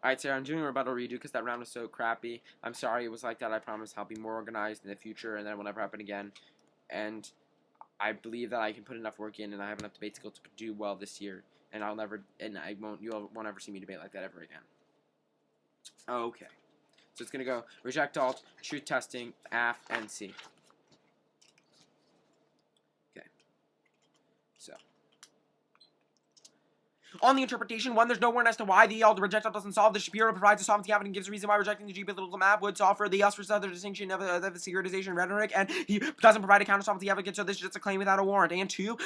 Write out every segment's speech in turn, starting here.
Alright, Sarah, I'm doing a rebuttal redo because that round was so crappy. I'm sorry it was like that. I promise I'll be more organized in the future and that will never happen again. And I believe that I can put enough work in and I have enough debate skills to do well this year. And you won't ever see me debate like that ever again. Okay. So it's going to go reject alt, truth testing, AF, and C. Okay. So. On the interpretation, 1, there's no warrant as to why the reject alt doesn't solve. The Shapiro provides a solvency cabinet and gives a reason why rejecting the G political map would offer the us versus other distinction of the securitization rhetoric, and he doesn't provide a counter solvency advocate, so this is just a claim without a warrant. And 2,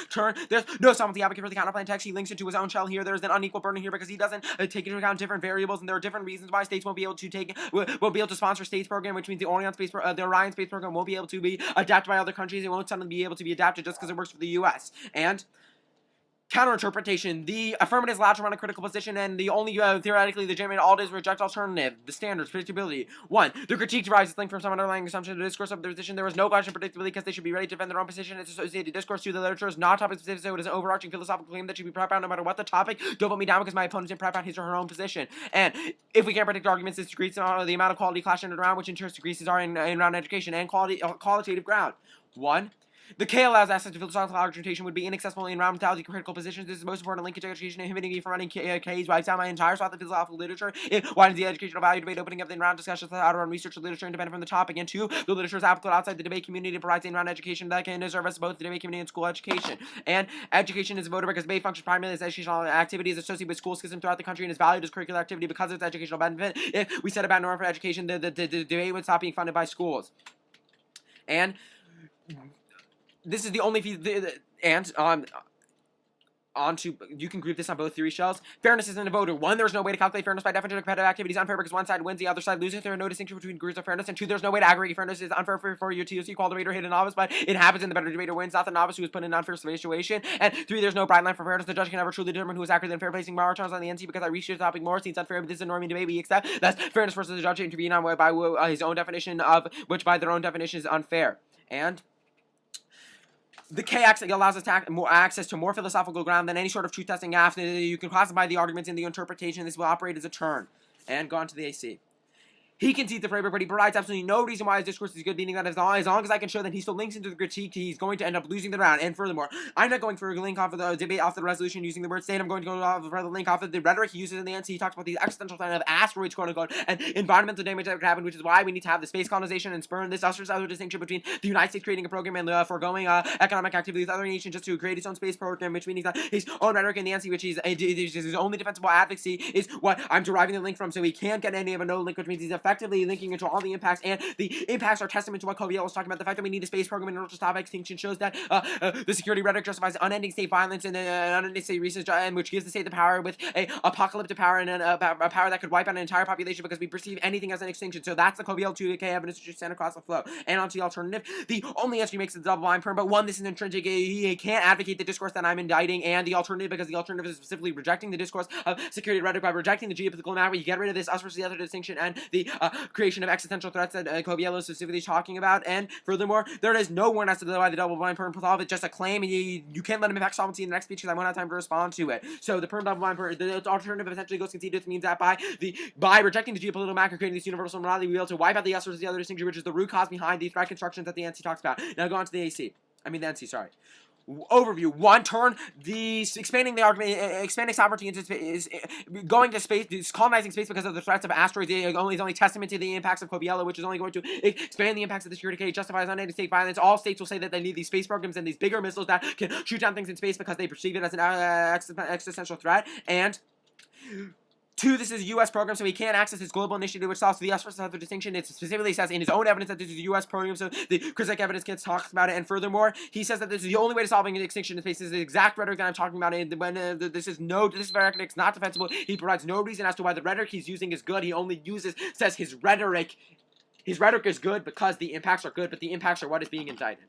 there's no solvency advocate for the counterplan text. He links it to his own shell here. There's an unequal burden here because he doesn't take into account different variables, and there are different reasons why states won't be able to sponsor states program, which means the Orion space program won't be able to be adapted by other countries. It won't suddenly be able to be adapted just because it works for the U.S. And counterinterpretation, the affirmative is allowed to run a critical position, and the only theoretically legitimate alt is reject alternative. The standards, predictability. 1, the critique derives its link from some underlying assumption of the discourse of the position. There is no question predictability because they should be ready to defend their own position. Its associated discourse to the literature is not topic specific, so it is an overarching philosophical claim that should be prepped out no matter what the topic. Don't put me down because my opponent didn't prep out his or her own position. And if we can't predict arguments, this decreases the amount of quality clash in round, which in turn decreases our in-round education and qualitative ground. 1, the K allows access to philosophical argumentation would be inaccessible in round mentality critical positions. This is the most important linkage to education, inhibiting me from running Ks wipes out my entire swath of philosophical literature. It widens the educational value debate, opening up the in-round discussions out around research literature independent from the topic. And 2, the literature is applicable outside the debate community. It provides in-round education that can serve as both the debate community and school education. And education is voted because debate functions primarily as educational activity is associated with school system throughout the country and is valued as curricular activity because of its educational benefit. If we set a bad norm for education, the debate would stop being funded by schools. And this is the only you can group this on both theory shells. Fairness isn't a voter. 1, there's no way to calculate fairness by definition of competitive activity is unfair because one side wins, the other side loses. There are no distinction between degrees of fairness. And 2, there's no way to aggregate fairness. It's unfair for you to equal the debater hit a novice, but it happens and the better debater wins, not the novice who is put in an unfair situation. And 3, there's no bright line for fairness. The judge can never truly determine who is accurate than fair, placing more returns on the NC because I researched the topic more. Seems unfair, but this is a norming debate we accept. That's fairness versus the judge to intervene on by his own definition of which by their own definition is unfair. And the K allows us more access to more philosophical ground than any sort of truth testing after you can classify the arguments in the interpretation. This will operate as a turn. And go on to the AC. He concedes the framework, but he provides absolutely no reason why his discourse is good, meaning that as long as I can show that he still links into the critique, he's going to end up losing the round. And furthermore, I'm not going for a link off of the debate off the resolution using the word state. I'm going to go off for the link off of the rhetoric he uses in the NC. He talks about the existential threat of asteroids, quote unquote, and environmental damage that could happen, which is why we need to have the space colonization and spurn this other distinction between the United States creating a program and foregoing economic activity with other nations just to create its own space program, which means that his own rhetoric in the NC, which is his only defensible advocacy, is what I'm deriving the link from. So he can't get any of a no link, which means he's effectively linking into all the impacts, and the impacts are testament to what Koviel was talking about. The fact that we need a space program in order to stop extinction shows that the security rhetoric justifies unending state violence and unending state research, and which gives the state the power with a apocalyptic power and a power that could wipe out an entire population because we perceive anything as an extinction. So that's the Koviel 2K evidence which is sent across the flow. And onto the alternative, the only answer he makes is the double blind perm, but 1, this is intrinsic. He can't advocate the discourse that I'm indicting, and the alternative because the alternative is specifically rejecting the discourse of security rhetoric by rejecting the geopolitical map where you get rid of this us versus the other distinction and the creation of existential threats that Koviel is specifically talking about. And furthermore, there is no warrant as to why the double blind perm pull off. It's just a claim. You can't let him impact solvency in the next speech because I won't have time to respond to it. So the perm double blind perm, the alternative essentially goes conceded. This means that by rejecting the geopolitical map and creating this universal morality, we'll be able to wipe out the us versus the other distinction, which is the root cause behind the threat constructions that the NC talks about. Now go on to the AC. I mean the NC, sorry. Overview. 1, turn the expanding the argument, expanding sovereignty into space is going to space, colonizing space because of the threats of asteroids is only testament to the impacts of Koviela, which is only going to expand the impacts of the security case, justifies unending state violence. All states will say that they need these space programs and these bigger missiles that can shoot down things in space because they perceive it as an existential threat. And 2, this is a U.S. program, so he can't access this global initiative, which solves the U.S. versus other distinction. It specifically says in his own evidence that this is a U.S. program, so the critic evidence can't talk about it. And furthermore, he says that this is the only way to solving an extinction in space. This is the exact rhetoric that I'm talking about. And when this rhetoric is not defensible, he provides no reason as to why the rhetoric he's using is good. He only says his rhetoric is good because the impacts are good, but the impacts are what is being indicted.